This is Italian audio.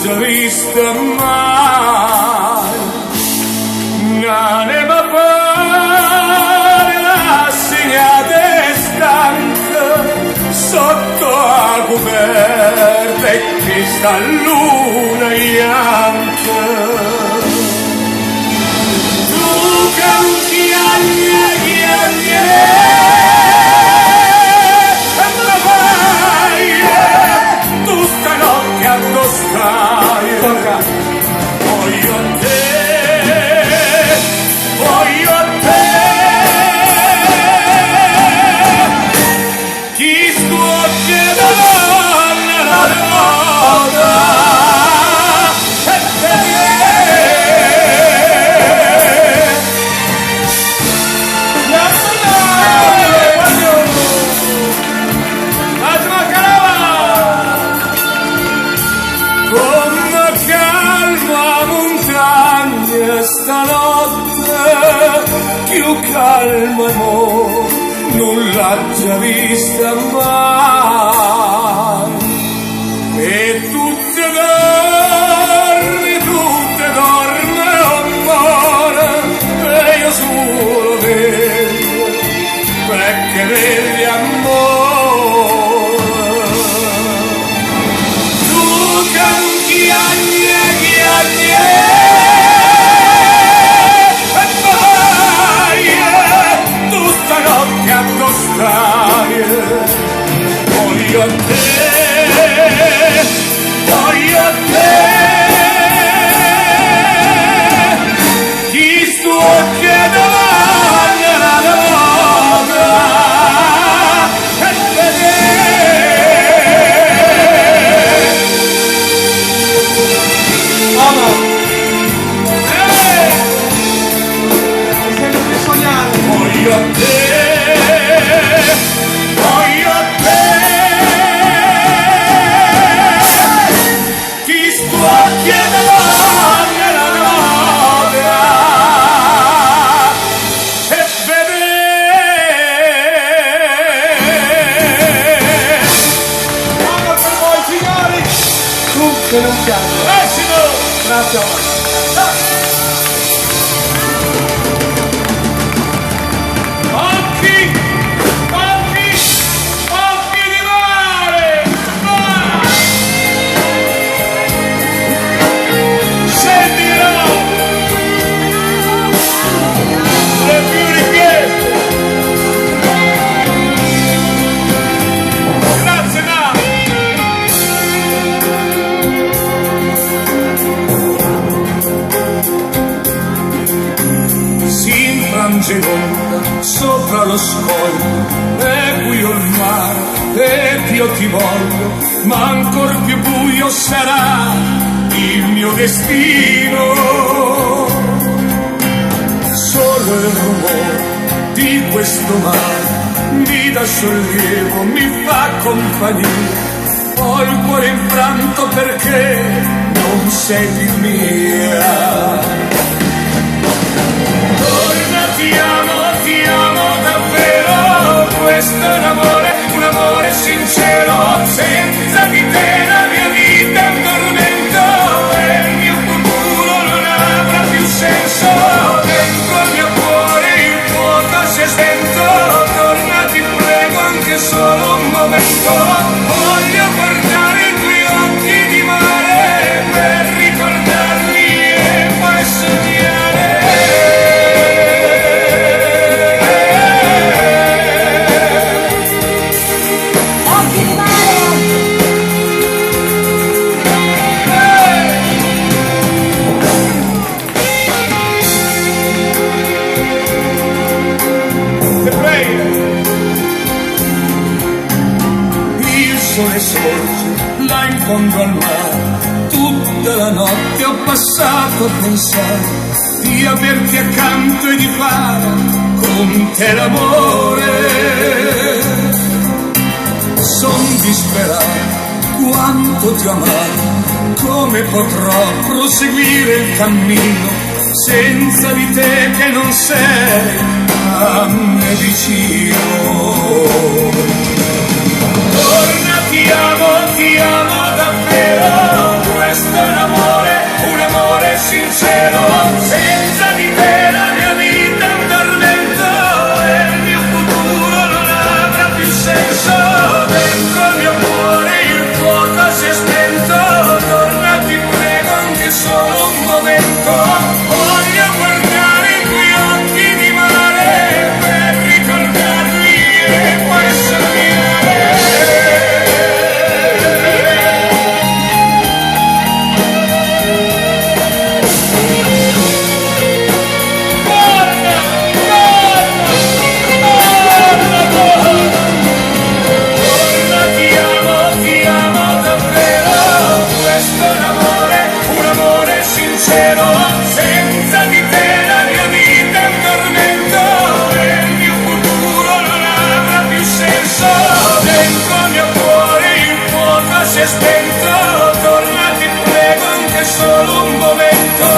già vista mai. Un'anima pare rassegnata e stanca sotto la coperta e che sta luna bianca. Tu canti agne, voglio a te, voglio a te. Chi scuote la donna la roda e te. Stanotte più calma mo, non l'ha già vista mai. E tutte dorme amore, e io solo vedo, perché vedi amore. Tu canti agne, voglio a te, voglio a te. Chi stuocchia davanti alla roda e vede. Voglio a te. Che non piange. Grazie a voi. Occhi di mare. Sentirò le più richieste. Grazie Nano. Seconda, sopra lo scoglio è buio il mare ed io ti voglio, ma ancor più buio sarà il mio destino. Solo il rumore di questo mare mi dà sollievo, mi fa compagnia. Ho il cuore infranto perché non sei più mia. Ti amo davvero, questo è un amore sincero, senza di te la mia vita è un tormento e il mio futuro non avrà più senso, dentro il mio cuore il fuoco si è spento, torna ti prego anche solo un momento, voglio guardare i tuoi occhi di mare per ricordarli e poi sognare. Il sole sorge là in fondo al mare, tutta la notte ho passato a pensare di averti accanto e di fare con te l'amore. Son disperato, quanto ti ho amato, come potrò proseguire il cammino senza di te che non sei a me vicino. Torna, ti amo davvero, questo è sincero, senza di te la mia vita è un tormento e il mio futuro non avrà più senso. Dentro il mio cuore il fuoco si è spento, torna ti prego anche solo un momento. Voglio guardare i tuoi occhi di mare per ricordarli e poi sognare. Senza di te la mia vita è un tormento e il mio futuro non avrà più senso. Dentro il mio cuore il fuoco si è spento, torna ti prego anche solo un momento.